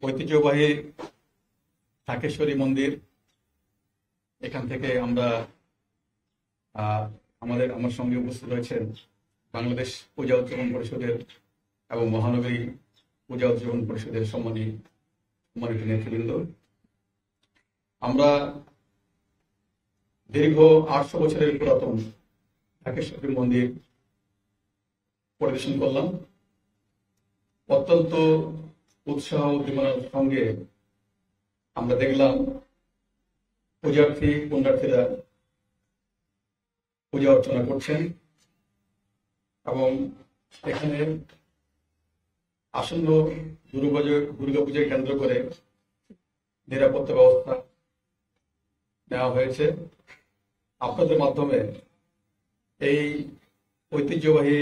ঐতিহ্যবাহী ঢাকেশ্বরী মন্দির। এখান থেকে আমরা আমার সঙ্গে উপস্থিত রয়েছেন বাংলাদেশ পূজা উদযাপন পরিষদের এবং মহানগরী পূজা উদযাপন পরিষদের সম্মানিত নেতৃবৃন্দ। আমরা দীর্ঘ 800 বছরের পুরাতন ঢাকেশ্বরী মন্দির পরিদর্শন করলাম। অত্যন্ত উৎসাহ উদ্দীপনার সঙ্গে আমরা দেখলাম পুণ্যার্থীরা পূজা অর্চনা করছেন এবং এখানে আসন্ন দুর্গাপূজাকে কেন্দ্র করে নিরাপত্তা ব্যবস্থা নেওয়া হয়েছে। আপনাদের মাধ্যমে এই ঐতিহ্যবাহী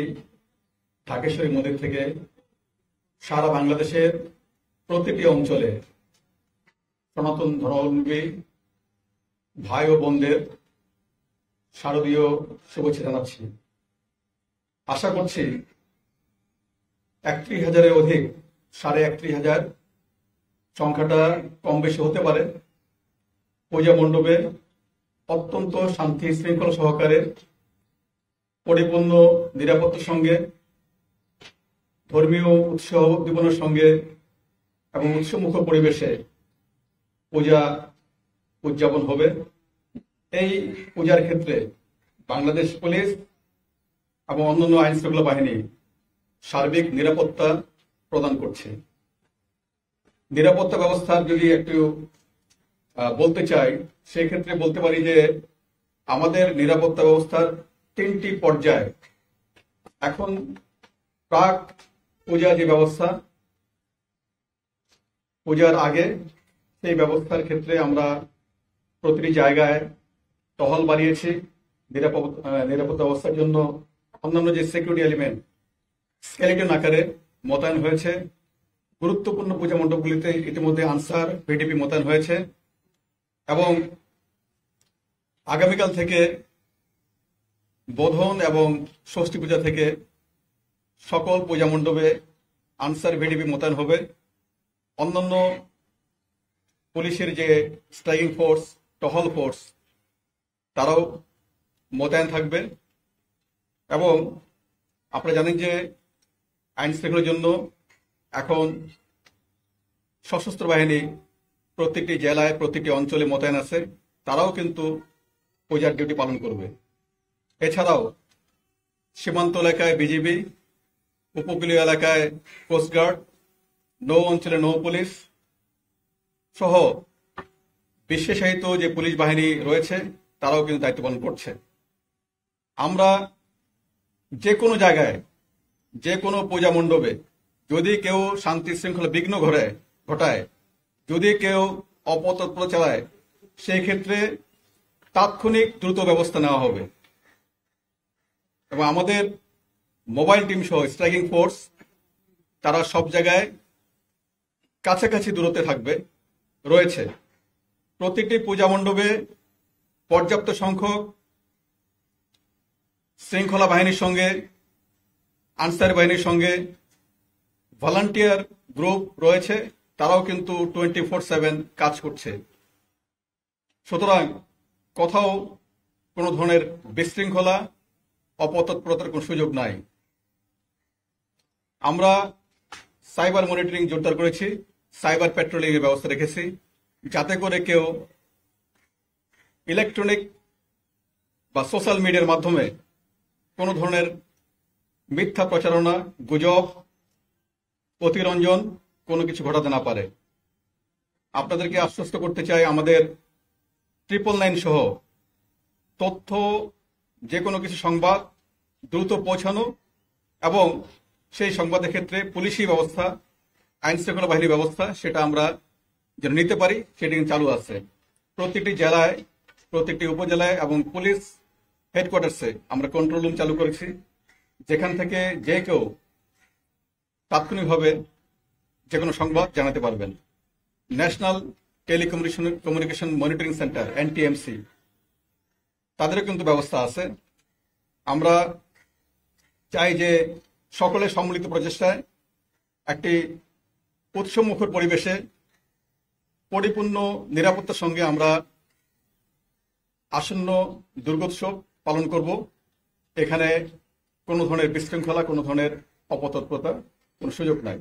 ঢাকেশ্বরী মন্দির থেকে সারা বাংলাদেশের প্রতিটি অঞ্চলে সনাতন ধর্মাবলম্বী ভাই ও বোনদের শারদীয় শুভেচ্ছা জানাচ্ছি। আশা করছি 31,000-এর অধিক, 31,500 সংখ্যাটা কম বেশি হতে পারে। পূজা মণ্ডপে অত্যন্ত শান্তি শৃঙ্খলা সহকারে পরিপূর্ণ নিরাপত্তার সঙ্গে ধর্মীয় উৎসাহ উদ্দীপনার সঙ্গে এবং উৎসবমুখর পরিবেশে পূজা উদযাপন হবে। এই পূজার ক্ষেত্রে বাংলাদেশ পুলিশ এবং অন্যান্য আইন শৃঙ্খলা বাহিনী সার্বিক নিরাপত্তা প্রদান করছে। নিরাপত্তা ব্যবস্থা যদি একটু বলতে চাই, সেক্ষেত্রে বলতে পারি যে আমাদের নিরাপত্তা ব্যবস্থার 3টি পর্যায়। এখন প্রাক পূজা যে ব্যবস্থা, পূজার আগে সেই ব্যবস্থার ক্ষেত্রে আমরা প্রতিটি জায়গায় টহল বাড়িয়েছি নিরাপত্তা ব্যবস্থার জন্য। অন্যান্য যে সিকিউরিটি এলিমেন্ট স্কেলেটন আকারে মোতায়েন হয়েছে। গুরুত্বপূর্ণ পূজা মণ্ডপগুলিতে ইতিমধ্যে আনসার ভিডিপি মোতায়েন হয়েছে এবং আগামীকাল থেকে বোধন এবং ষষ্ঠী পূজা থেকে সকল পূজা মণ্ডপে আনসার ভিডিপি মোতায়েন হবে। অন্যান্য পুলিশের যে স্ট্রাইকিং ফোর্স, টহল ফোর্স, তারাও মোতায়েন থাকবে। এবং আপনারা জানেন যে আইন শৃঙ্খলার জন্য এখন সশস্ত্র বাহিনী প্রত্যেকটি জেলায় প্রত্যেকটি অঞ্চলে মোতায়েন আছে। তারাও কিন্তু পূজার ডিউটি পালন করবে। এছাড়াও সীমান্ত এলাকায় বিজিবি, উপকূলীয় এলাকায় কোস্টগার্ড, নৌ অঞ্চলে নৌ পুলিশ সহ বিশেষায়িত যে পুলিশ বাহিনী রয়েছে তারাও কিন্তু দায়িত্ব পালন করছে। আমরা যে কোনো জায়গায়, যে কোনো পূজা মণ্ডপে যদি কেউ শান্তি শৃঙ্খলা বিঘ্ন ঘটায়, যদি কেউ অপতৎপর চালায়, সেই ক্ষেত্রে তাৎক্ষণিক দ্রুত ব্যবস্থা নেওয়া হবে। এবং আমাদের মোবাইল টিম সহ স্ট্রাইকিং ফোর্স তারা সব জায়গায় কাছাকাছি দূরত্বে রয়েছে। প্রতিটি পূজা মণ্ডপে পর্যাপ্ত সংখ্যক শৃঙ্খলা বাহিনীর সঙ্গে, আনসার বাহিনীর সঙ্গে ভলান্টিয়ার গ্রুপ রয়েছে। তারাও কিন্তু 24/7 কাজ করছে। সুতরাং কোথাও কোনো ধরনের বিশৃঙ্খলা, অপতৎপরতার কোনো সুযোগ নাই। আমরা সাইবার মনিটরিং জোরদার করেছি, সাইবার প্যাট্রোলিং এর ব্যবস্থা রেখেছি, যাতে করে কেউ ইলেকট্রনিক বা সোশ্যাল মিডিয়ার মাধ্যমে কোনো ধরনের মিথ্যা প্রচারণা, গুজব, অতিরঞ্জন কোনো কিছু ঘটাতে না পারে। আপনাদেরকে আশ্বস্ত করতে চাই, আমাদের 999 সহ তথ্য, যে কোনো কিছু সংবাদ দ্রুত পৌঁছানো এবং সেই সংবাদের ক্ষেত্রে পুলিশি ব্যবস্থা, আইন শৃঙ্খলা বাহিনীর ব্যবস্থা সেটা আমরা যেন নিতে পারি, সেটি চালু আছে। প্রত্যেকটি জেলায়, প্রত্যেকটি উপজেলায় এবং পুলিশ হেডকোয়ার্টার্সে আমরা কন্ট্রোল রুম চালু করেছি, যেখান থেকে যে কেউ তাৎক্ষণিকভাবে যে কোনো সংবাদ জানাতে পারবেন। National telecommunication monitoring centre NTMC, তাদেরও কিন্তু ব্যবস্থা আছে। আমরা চাই যে সকলের সম্মিলিত প্রচেষ্টায় একটি উৎসবমুখর পরিবেশে পরিপূর্ণ নিরাপত্তার সঙ্গে আমরা আসন্ন দুর্গোৎসব পালন করব। এখানে কোনো ধরনের বিশৃঙ্খলা, কোনো ধরনের অপতৎপরতা কোনো সুযোগ নাই।